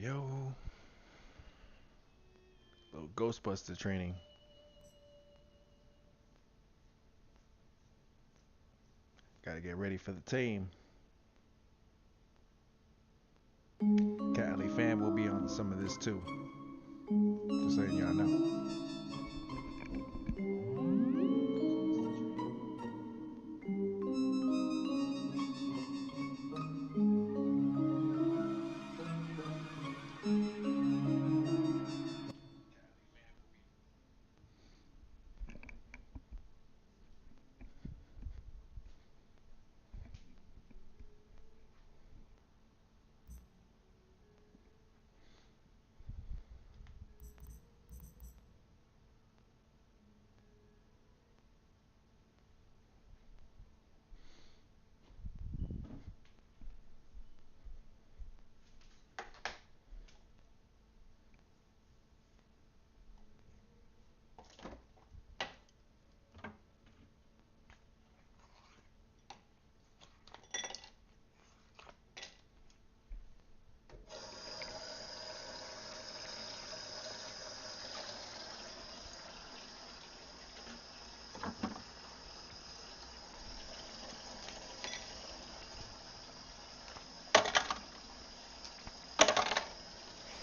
Yo. Little Ghostbuster training. Gotta get ready for the team. Cali fam will be on some of this too. Just letting y'all know.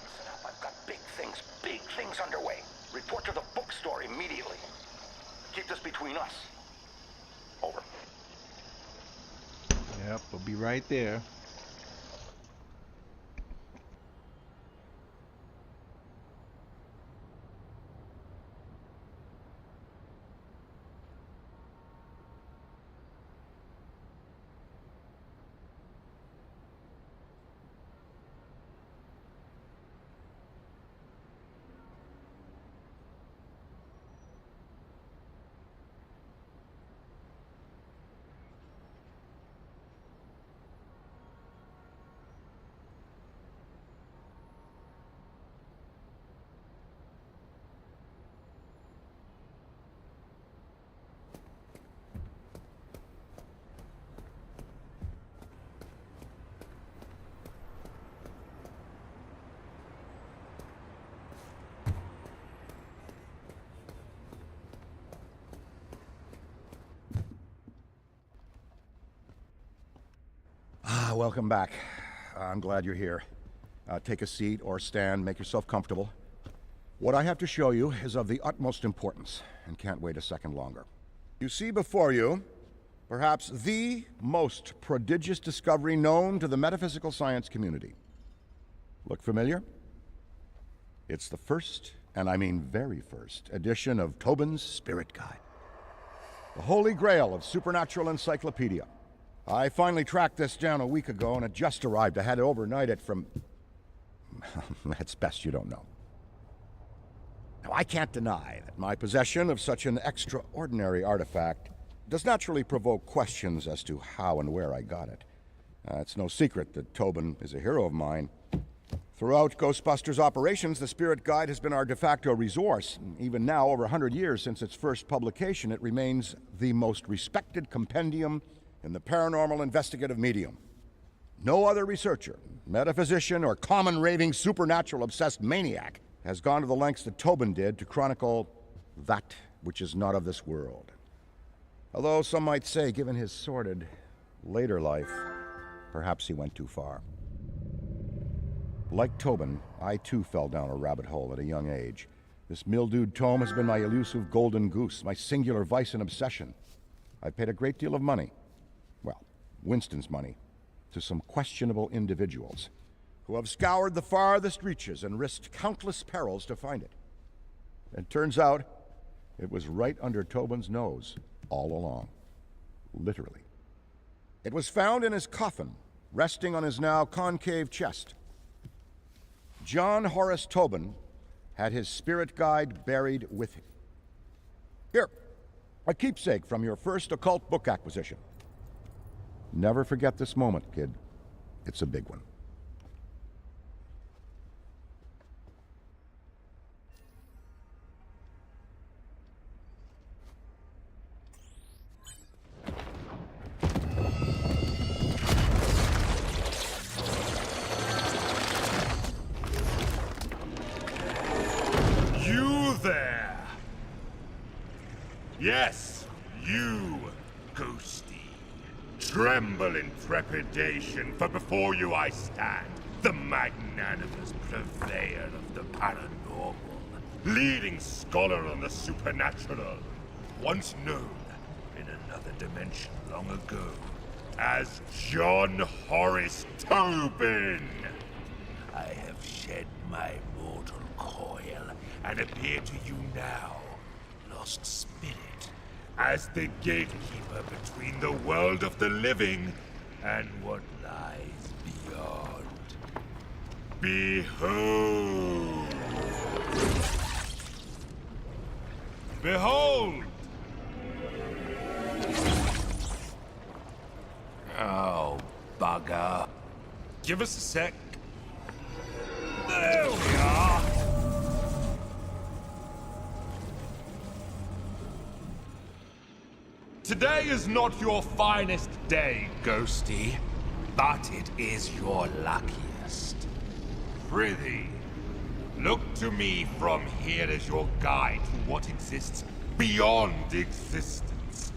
Listen up, I've got big things underway. Report to the bookstore immediately. Keep this between us. Over. Yep, we'll be right there. Welcome back. I'm glad you're here. Take a seat or stand, make yourself comfortable. What I have to show you is of the utmost importance, and can't wait a second longer. You see before you, perhaps the most prodigious discovery known to the metaphysical science community. Look familiar? It's the first, and I mean very first, edition of Tobin's Spirit Guide. The holy grail of supernatural encyclopedia. I finally tracked this down a week ago, and it just arrived. I had to overnight it from... It's best you don't know. Now, I can't deny that my possession of such an extraordinary artifact does naturally provoke questions as to how and where I got it. It's no secret that Tobin is a hero of mine. Throughout Ghostbusters operations, the Spirit Guide has been our de facto resource. Even now, over 100 years since its first publication, it remains the most respected compendium in the paranormal investigative medium. No other researcher, metaphysician, or common raving supernatural-obsessed maniac has gone to the lengths that Tobin did to chronicle that which is not of this world. Although some might say, given his sordid later life, perhaps he went too far. Like Tobin, I too fell down a rabbit hole at a young age. This mildewed tome has been my elusive golden goose, my singular vice and obsession. I've paid a great deal of money, well, Winston's money, to some questionable individuals who have scoured the farthest reaches and risked countless perils to find it. And turns out, it was right under Tobin's nose all along. Literally. It was found in his coffin, resting on his now concave chest. John Horace Tobin had his Spirit Guide buried with him. Here, a keepsake from your first occult book acquisition. Never forget this moment, kid. It's a big one. Yes, you, Ghosty. Tremble in trepidation, for before you I stand, the magnanimous purveyor of the paranormal, leading scholar on the supernatural, once known in another dimension long ago as John Horace Tobin. I have shed my mortal coil and appear to you now, lost spirit, as the gatekeeper between the world of the living and what lies beyond. Behold! Behold! Oh, bugger. Give us a sec. There we are! Today is not your finest day, Ghosty, but it is your luckiest. Prithee, look to me from here as your guide to what exists beyond existence.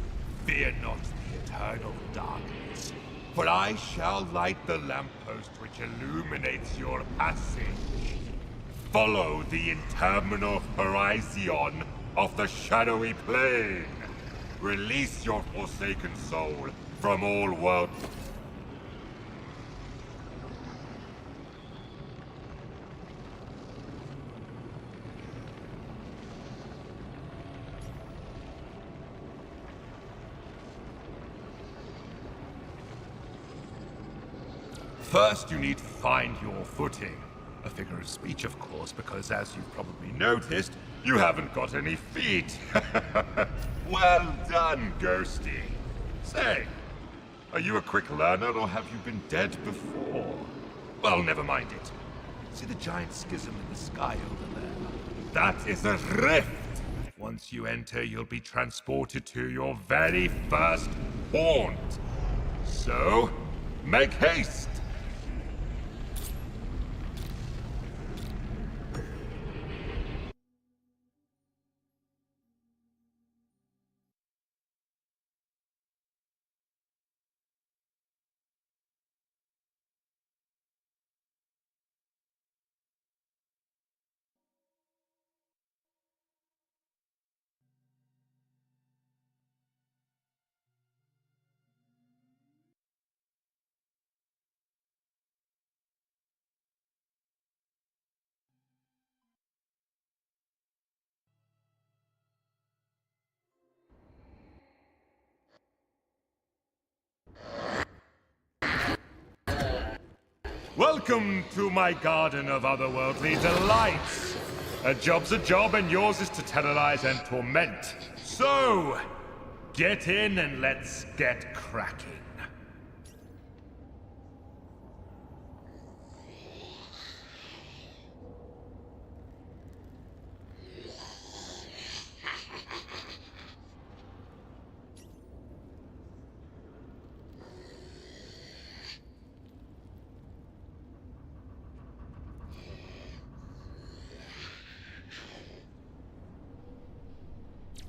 Fear not the eternal darkness, for I shall light the lamppost which illuminates your passage. Follow the interminable horizon of the shadowy plane. Release your forsaken soul from all world. First, you need to find your footing. A figure of speech, of course, because as you've probably noticed, you haven't got any feet. Well done, Ghosty. Say, are you a quick learner or have you been dead before? Well, never mind it. See the giant schism in the sky over there? That is a rift! Once you enter, you'll be transported to your very first haunt. So, make haste! Welcome to my garden of otherworldly delights. A job's a job, and yours is to terrorize and torment. So, get in and let's get cracking.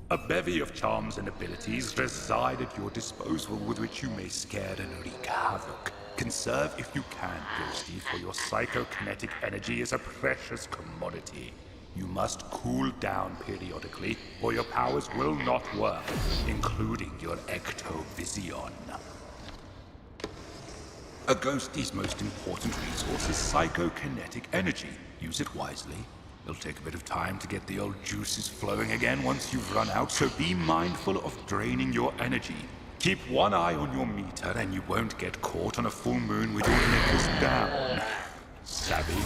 A bevy of charms and abilities reside at your disposal with which you may scare and wreak havoc. Conserve if you can, Ghosty, for your psychokinetic energy is a precious commodity. You must cool down periodically, or your powers will not work, including your ectovision. A Ghosty's most important resource is psychokinetic energy. Use it wisely. It'll take a bit of time to get the old juices flowing again once you've run out, so be mindful of draining your energy. Keep one eye on your meter and you won't get caught on a full moon with your knickers down. Savvy?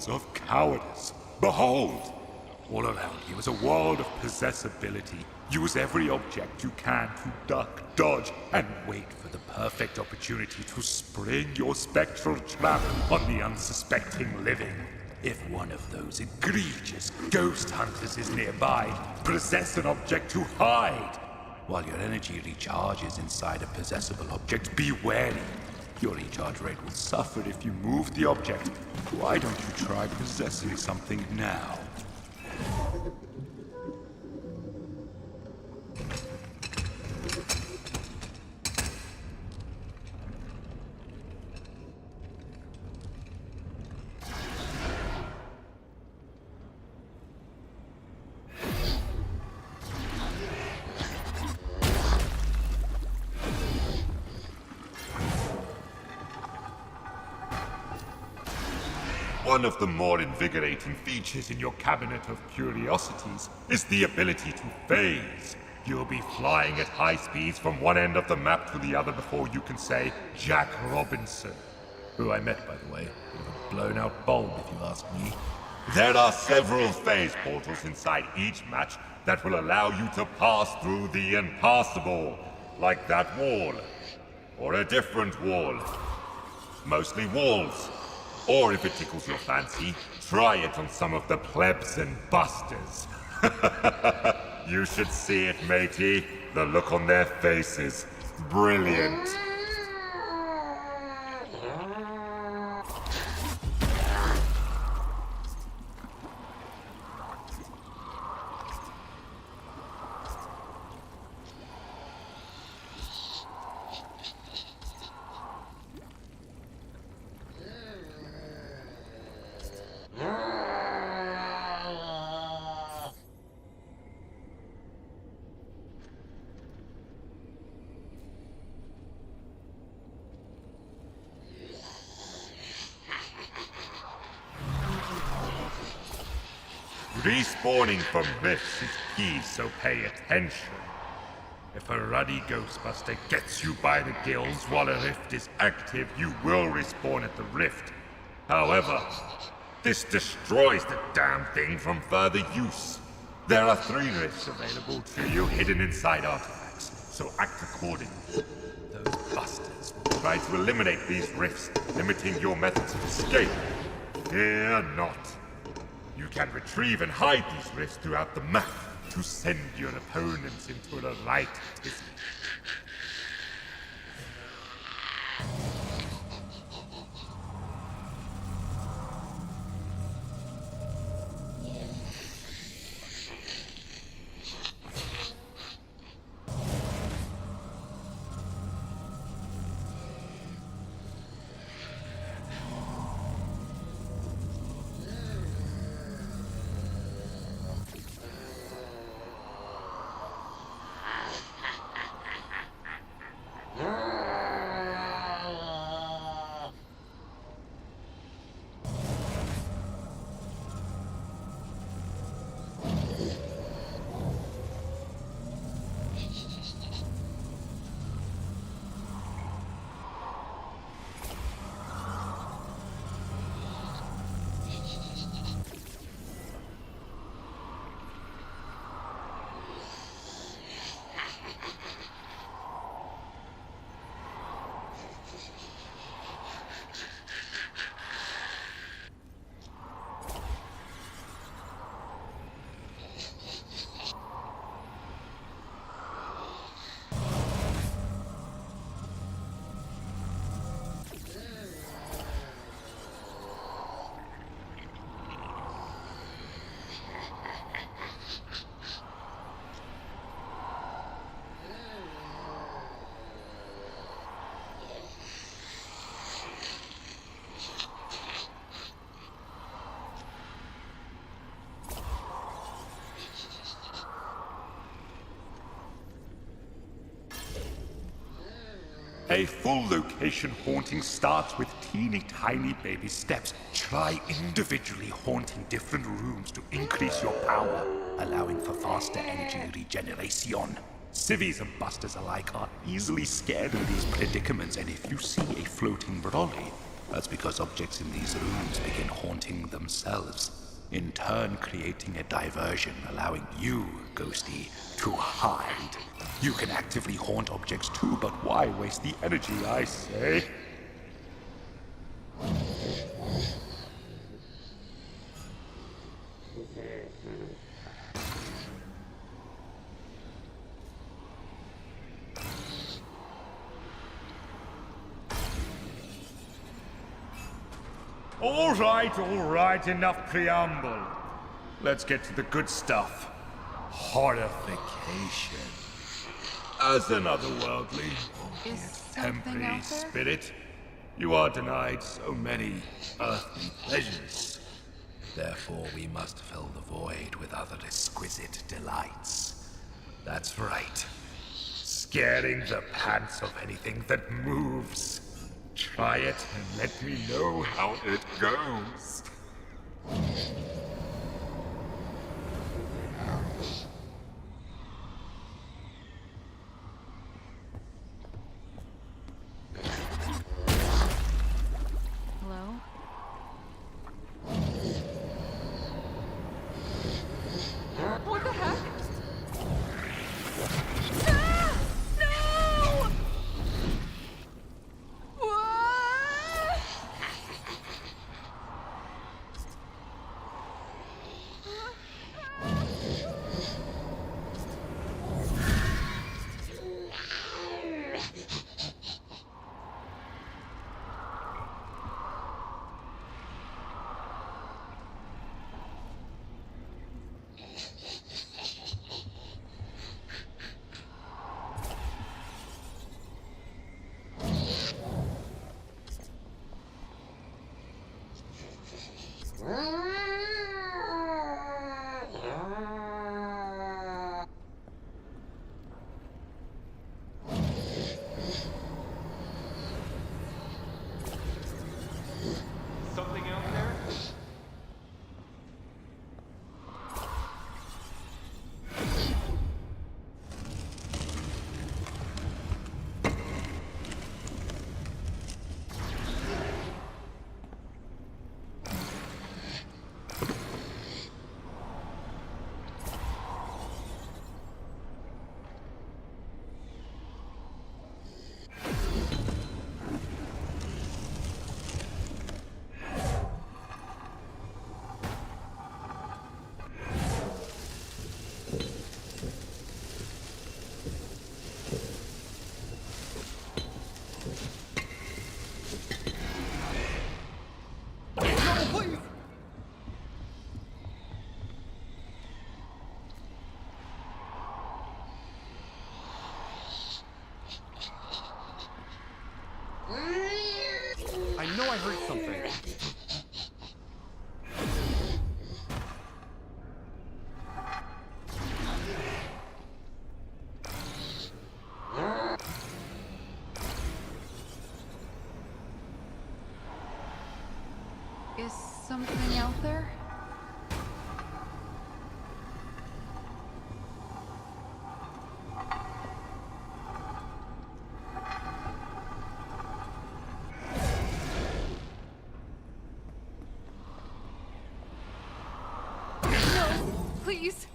words of cowardice. Behold! All around you is a world of possessibility. Use every object you can to duck, dodge, and wait for the perfect opportunity to spring your spectral trap on the unsuspecting living. If one of those egregious ghost hunters is nearby, possess an object to hide. While your energy recharges inside a possessible object, be wary. Your recharge rate will suffer if you move the object. Why don't you try possessing something now? One of the more invigorating features in your cabinet of curiosities is the ability to phase. You'll be flying at high speeds from one end of the map to the other before you can say Jack Robinson, who I met, by the way, with a blown-out bulb if you ask me. There are several phase portals inside each match that will allow you to pass through the impassable, like that wall, or a different wall. Mostly walls. Or if it tickles your fancy, try it on some of the plebs and busters. You should see it, matey. The look on their faces. Brilliant. Respawning from rifts is key, so pay attention. If a ruddy Ghostbuster gets you by the gills while a rift is active, you will respawn at the rift. However, this destroys the damn thing from further use. There are 3 rifts available to you hidden inside artifacts, so act accordingly. Those busters will try to eliminate these rifts, limiting your methods of escape. Fear not. You can retrieve and hide these rifts throughout the map to send your opponents into a light tizzy. A full location haunting starts with teeny tiny baby steps. Try individually haunting different rooms to increase your power, allowing for faster energy regeneration. Civvies and busters alike are easily scared of these predicaments, and if you see a floating brolly, That's because objects in these rooms begin haunting themselves, in turn creating a diversion, allowing you, Ghosty, to hide. You can actively haunt objects too, but why waste the energy, I say? All right, enough preamble. Let's get to the good stuff. Horrification. As an otherworldly, Is something temporary out there? spirit, you are denied so many earthly pleasures. Therefore, we must fill the void with other exquisite delights. That's right. Scaring the pants off anything that moves. Try it and let me know how it goes. Hello? What the heck? Ah! No! Whoa! Something out there? I know I heard something. Is something out there? No, please.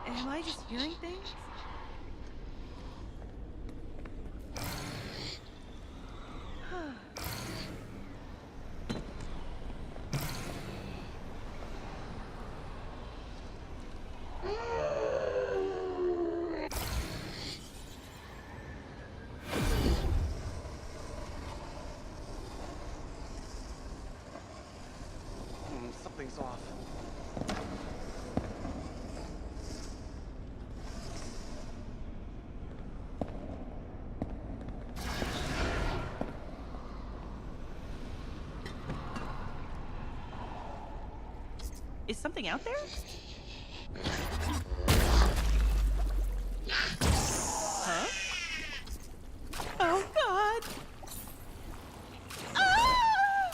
Am I just hearing things? Something's off. Is something out there? Huh? Oh, God! Ah!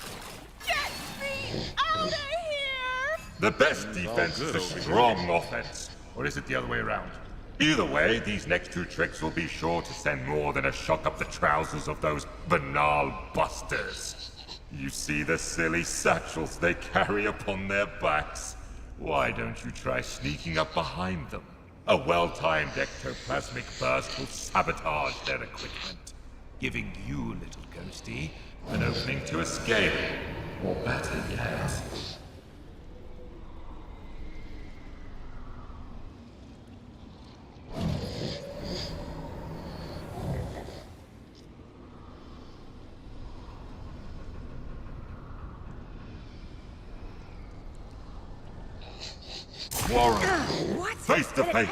Get me out of here! The best defense is a strong offense. Or is it the other way around? Either way, these next two tricks will be sure to send more than a shock up the trousers of those banal busters. You see the silly satchels they carry upon their backs? Why don't you try sneaking up behind them? A well-timed ectoplasmic burst will sabotage their equipment, giving you, little ghosty, an opening to escape. Or better yet... Warren, face to face.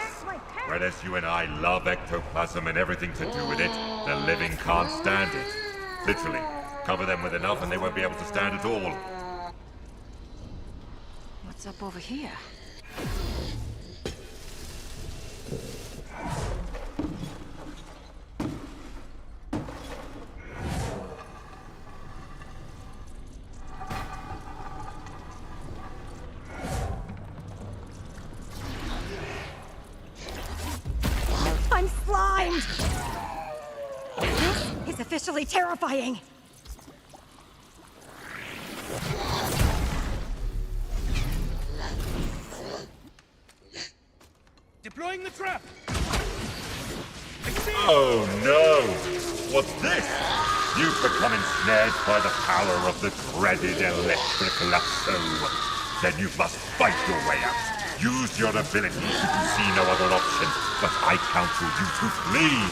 Whereas you and I love ectoplasm and everything to do with it, the living can't stand it. Literally, cover them with enough and they won't be able to stand it all. What's up over here? I'm slimed! This is officially terrifying! Deploying the trap! Oh no! What's this? You've become ensnared by the power of the dreaded electric lasso. Then you must fight your way out. Use your abilities if you see no other option, but I counsel you to flee.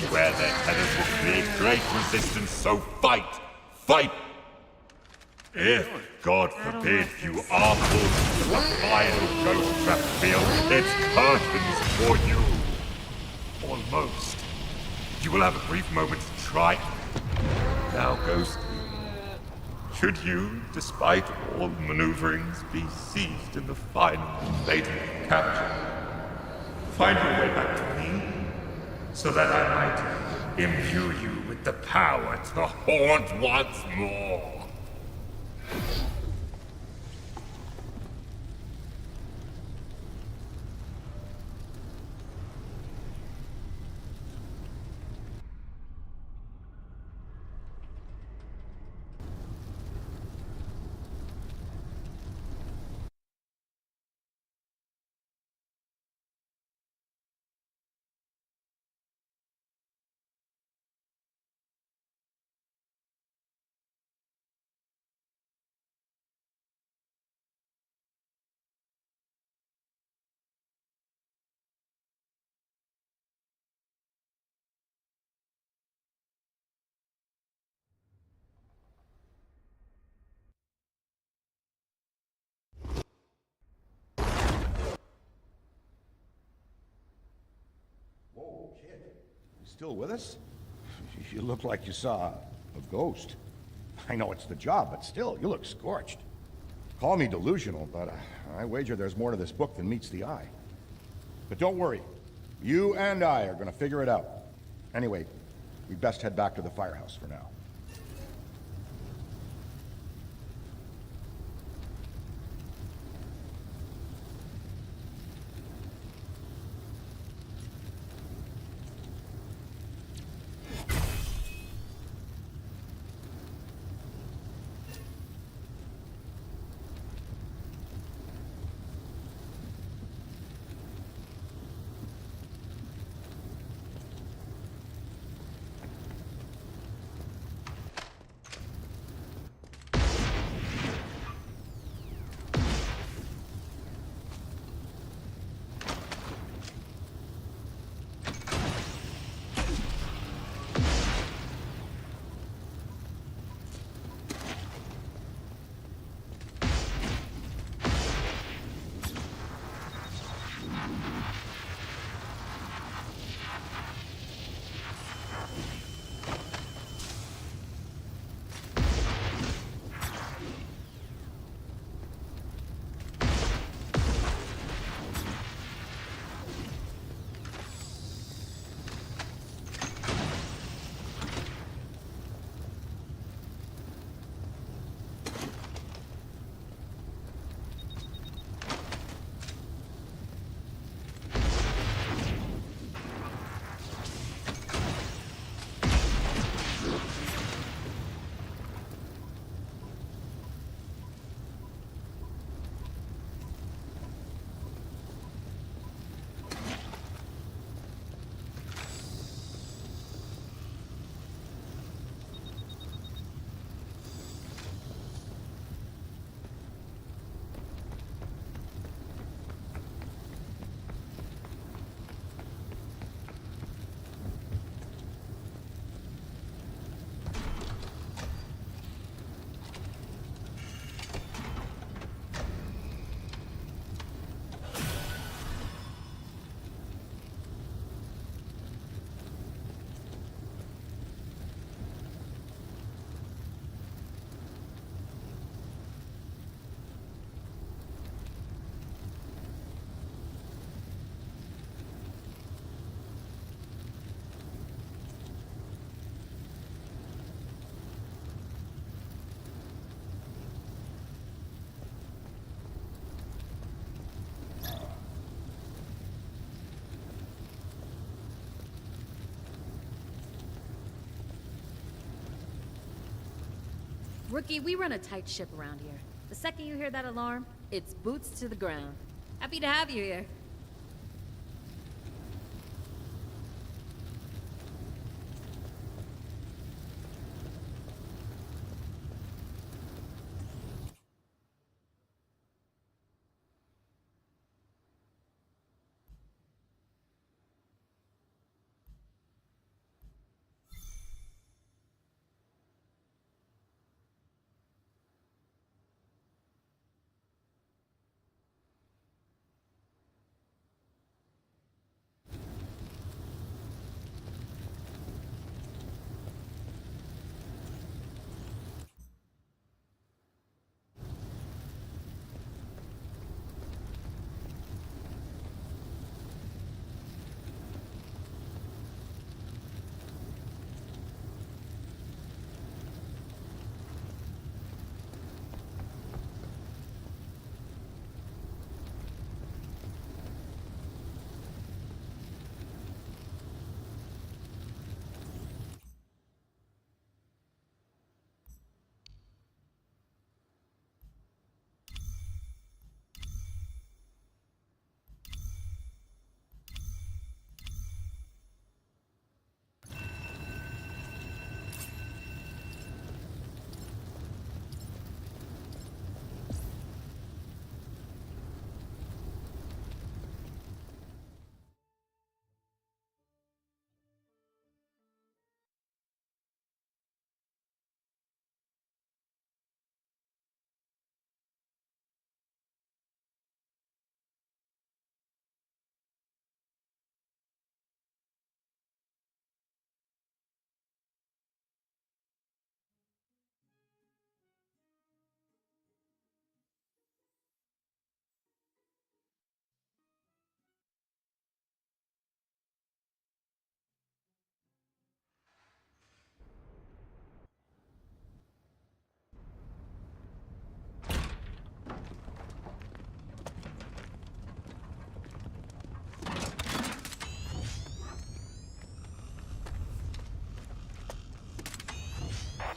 Beware their tenors will create great resistance, so fight! Fight! If, God forbid, you are pulled into the final ghost trap field, it's curtains for you. Almost. You will have a brief moment to try. Now, Ghost, should you, despite all maneuverings, be seized in the final fatal capture, find your way back to me, so that I might imbue you with the power to haunt once more. Whoa, kid. You still with us? You look like you saw a ghost. I know it's the job, but still, you look scorched. Call me delusional, but I wager there's more to this book than meets the eye. But don't worry. You and I are going to figure it out. Anyway, we best head back to the firehouse for now. Rookie, we run a tight ship around here. The second you hear that alarm, it's boots to the ground. Happy to have you here.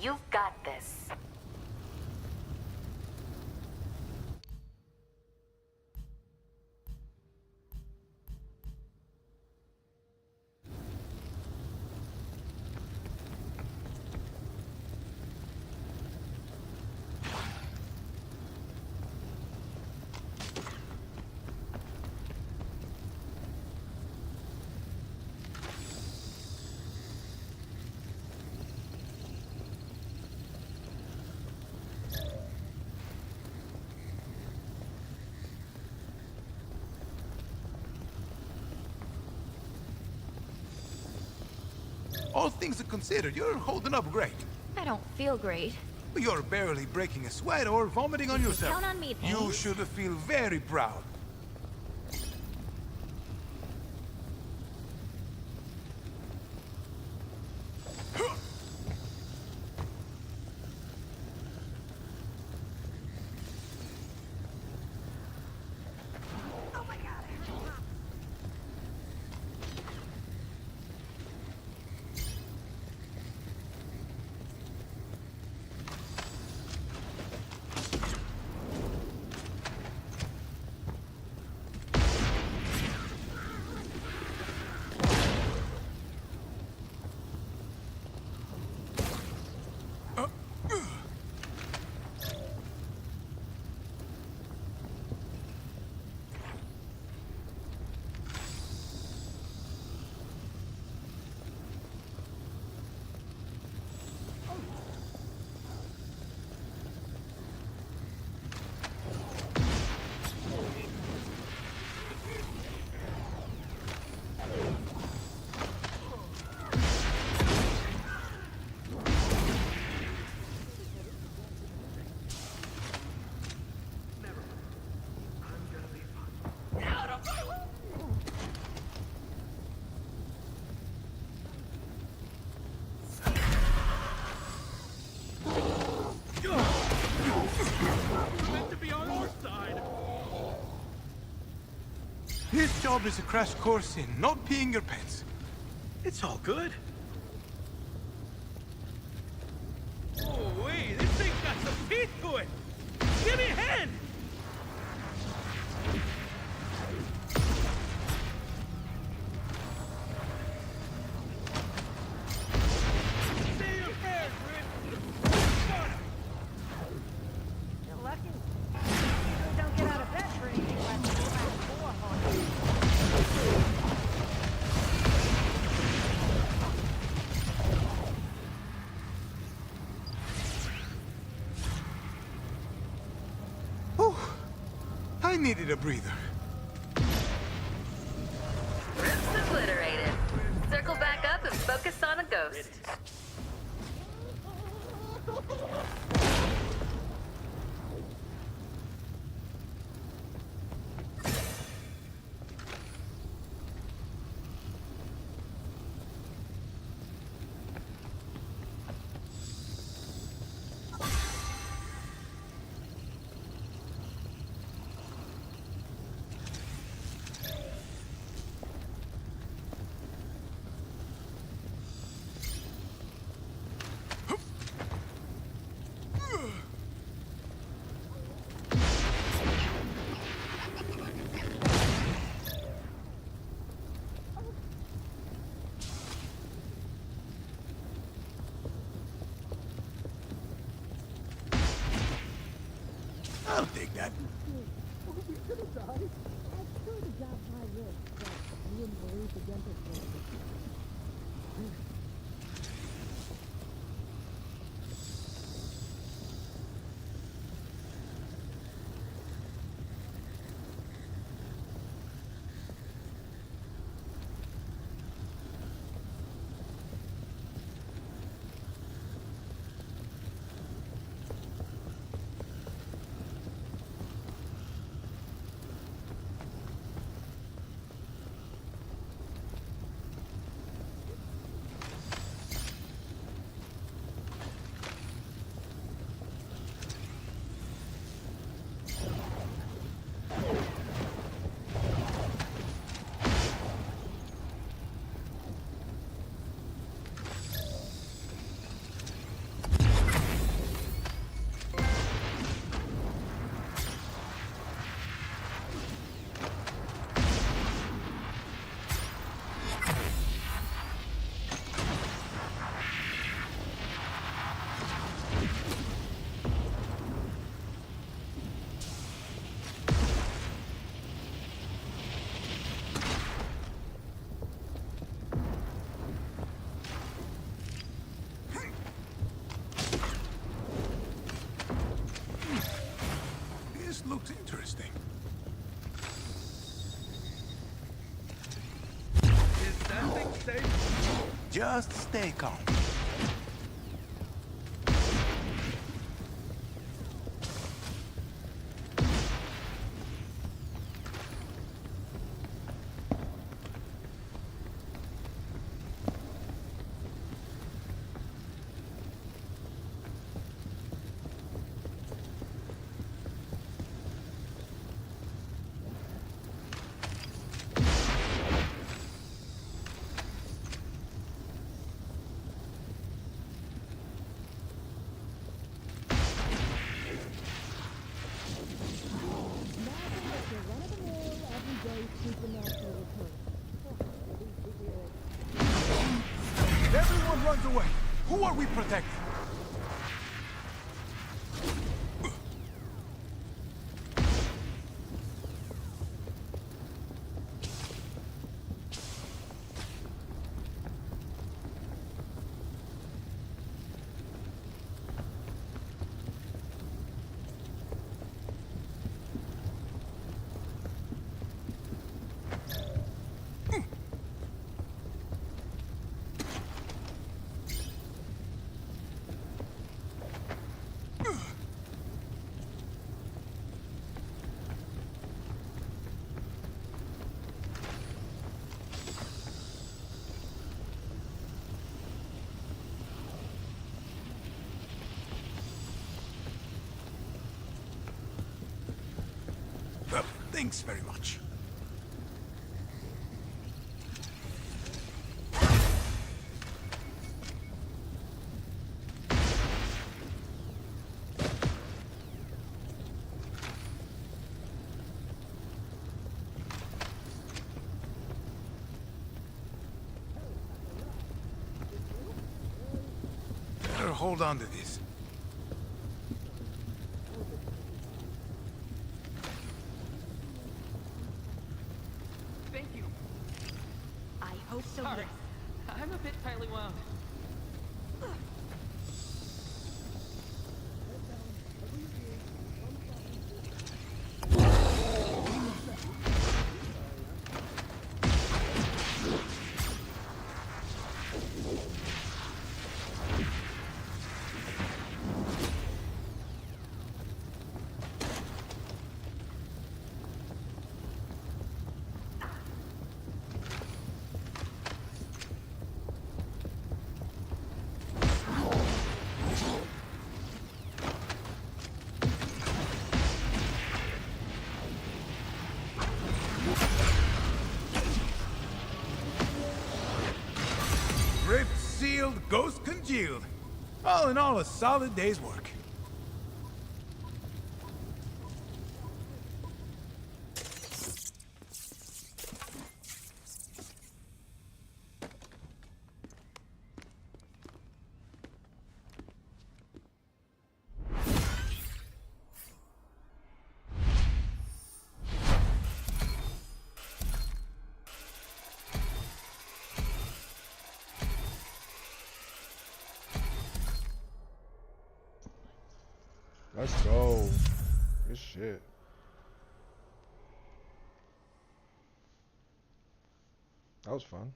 You've got this. All things considered, you're holding up great. I don't feel great. You're barely breaking a sweat or vomiting on yourself. Count on me, You thanks. should feel very proud. This job is a crash course in not peeing your pants. It's all good. Wait, this thing's got some teeth to it! Give me a hand! Say your prayers, Rick! You're lucky. You don't get out of bed for anything less than class 4 haunting. I needed a breather. Roots obliterated. Circle back up and focus on a ghost. I'll take that. This looks interesting. Is that thing safe? Just stay calm. Everyone runs away. Who are we protecting? Well, thanks very much. hold on to this. Thank you. I hope so. Sorry. I'm a bit tightly wound. Rift sealed, ghost congealed. All in all, a solid day's work. Let's go. Good shit. That was fun.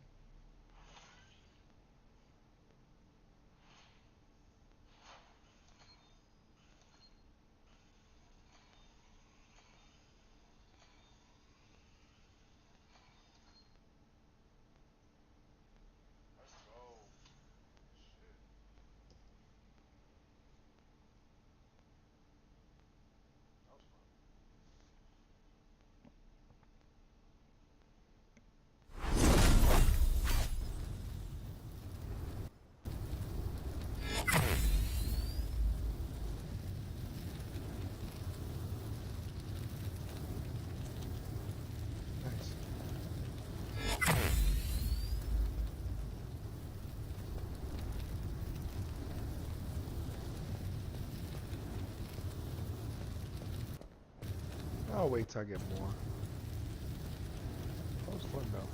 Nice. I'll wait till I get more. That was fun though.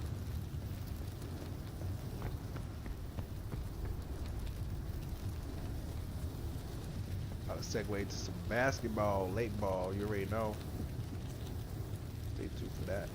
I'll segue to some basketball, late ball. You already know. Stay tuned for that.